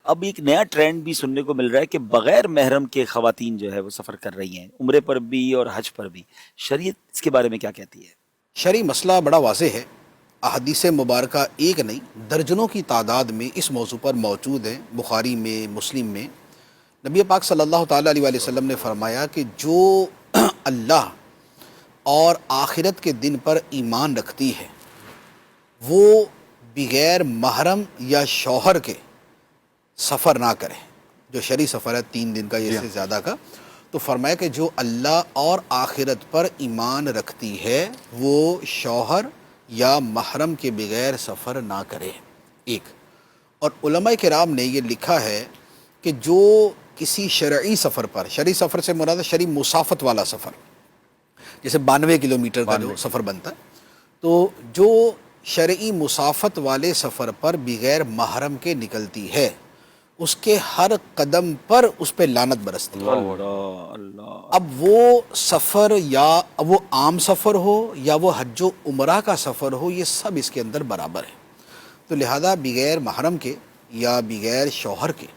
اب ایک نیا ٹرینڈ بھی سننے کو مل رہا ہے کہ بغیر محرم کے خواتین جو ہے وہ سفر کر رہی ہیں، عمرے پر بھی اور حج پر بھی. شریعت اس کے بارے میں کیا کہتی ہے؟ شرعی مسئلہ بڑا واضح ہے. احادیث مبارکہ ایک نہیں درجنوں کی تعداد میں اس موضوع پر موجود ہیں. بخاری میں، مسلم میں نبی پاک صلی اللہ تعالیٰ علیہ وسلم نے فرمایا کہ جو اللہ اور آخرت کے دن پر ایمان رکھتی ہے وہ بغیر محرم یا شوہر کے سفر نہ کرے. جو شرعی سفر ہے 3 دن کا یا سے زیادہ کا، تو فرمایا کہ جو اللہ اور آخرت پر ایمان رکھتی ہے وہ شوہر یا محرم کے بغیر سفر نہ کرے. ایک اور علماء کرام نے یہ لکھا ہے کہ جو کسی شرعی سفر پر، شرعی سفر سے مراد شرعی مسافت والا سفر، جیسے 92 کلومیٹر کا جو سفر بنتا ہے، تو جو شرعی مسافت والے سفر پر بغیر محرم کے نکلتی ہے اس کے ہر قدم پر اس پہ لعنت برستی ہے. اب وہ سفر یا وہ عام سفر ہو یا وہ حج و عمرہ کا سفر ہو، یہ سب اس کے اندر برابر ہے. تو لہذا بغیر محرم کے یا بغیر شوہر کے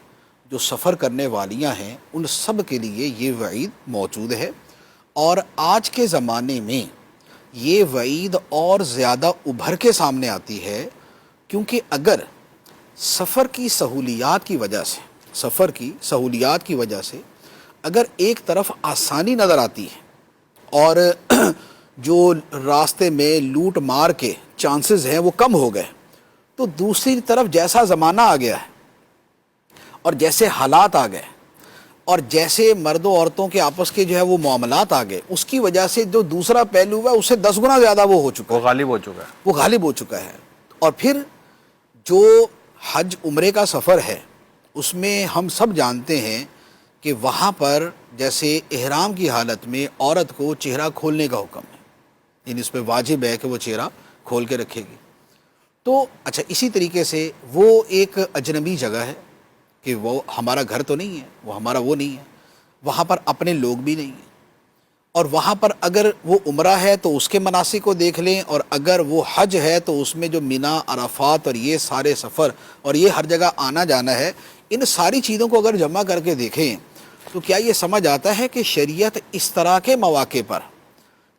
جو سفر کرنے والیاں ہیں ان سب کے لیے یہ وعید موجود ہے. اور آج کے زمانے میں یہ وعید اور زیادہ ابھر کے سامنے آتی ہے، کیونکہ اگر سفر کی سہولیات کی وجہ سے اگر ایک طرف آسانی نظر آتی ہے اور جو راستے میں لوٹ مار کے چانسز ہیں وہ کم ہو گئے، تو دوسری طرف جیسا زمانہ آ گیا ہے اور جیسے حالات آ گئے اور جیسے مرد و عورتوں کے آپس کے جو ہے وہ معاملات آ گئے، اس کی وجہ سے جو دوسرا پہلو ہے اس سے 10 گنا زیادہ وہ غالب ہو چکا ہے. اور پھر جو حج عمرے کا سفر ہے اس میں ہم سب جانتے ہیں کہ وہاں پر جیسے احرام کی حالت میں عورت کو چہرہ کھولنے کا حکم ہے، یعنی اس پہ واجب ہے کہ وہ چہرہ کھول کے رکھے گی. تو اچھا، اسی طریقے سے وہ ایک اجنبی جگہ ہے کہ وہ ہمارا گھر تو نہیں ہے، وہ ہمارا وہ نہیں ہے، وہاں پر اپنے لوگ بھی نہیں ہیں، اور وہاں پر اگر وہ عمرہ ہے تو اس کے مناسک کو دیکھ لیں، اور اگر وہ حج ہے تو اس میں جو مینا، عرفات اور یہ سارے سفر اور یہ ہر جگہ آنا جانا ہے، ان ساری چیزوں کو اگر جمع کر کے دیکھیں تو کیا یہ سمجھ آتا ہے کہ شریعت اس طرح کے مواقع پر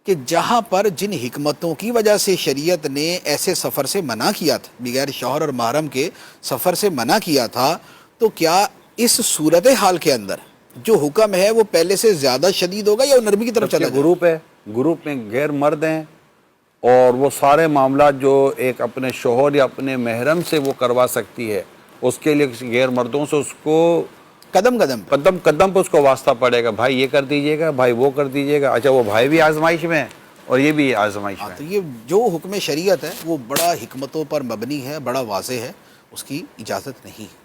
کہ جہاں پر جن حکمتوں کی وجہ سے شریعت نے ایسے سفر سے منع کیا تھا، بغیر شوہر اور محرم کے سفر سے منع کیا تھا، تو کیا اس صورتحال کے اندر جو حکم ہے وہ پہلے سے زیادہ شدید ہوگا یا نرمی کی طرف چلا جائے؟ گروپ ہے، گروپ میں غیر مرد ہیں اور وہ سارے معاملات جو ایک اپنے شوہر یا اپنے محرم سے وہ کروا سکتی ہے، اس کے لیے غیر مردوں سے اس کو قدم پہ اس کو واسطہ پڑے گا، بھائی یہ کر دیجئے گا، بھائی وہ کر دیجئے گا. اچھا، وہ بھائی بھی آزمائش میں ہیں اور یہ بھی آزمائش میں. تو یہ جو حکم شریعت ہے وہ بڑا حکمتوں پر مبنی ہے، بڑا واضح ہے، اس کی اجازت نہیں ہے.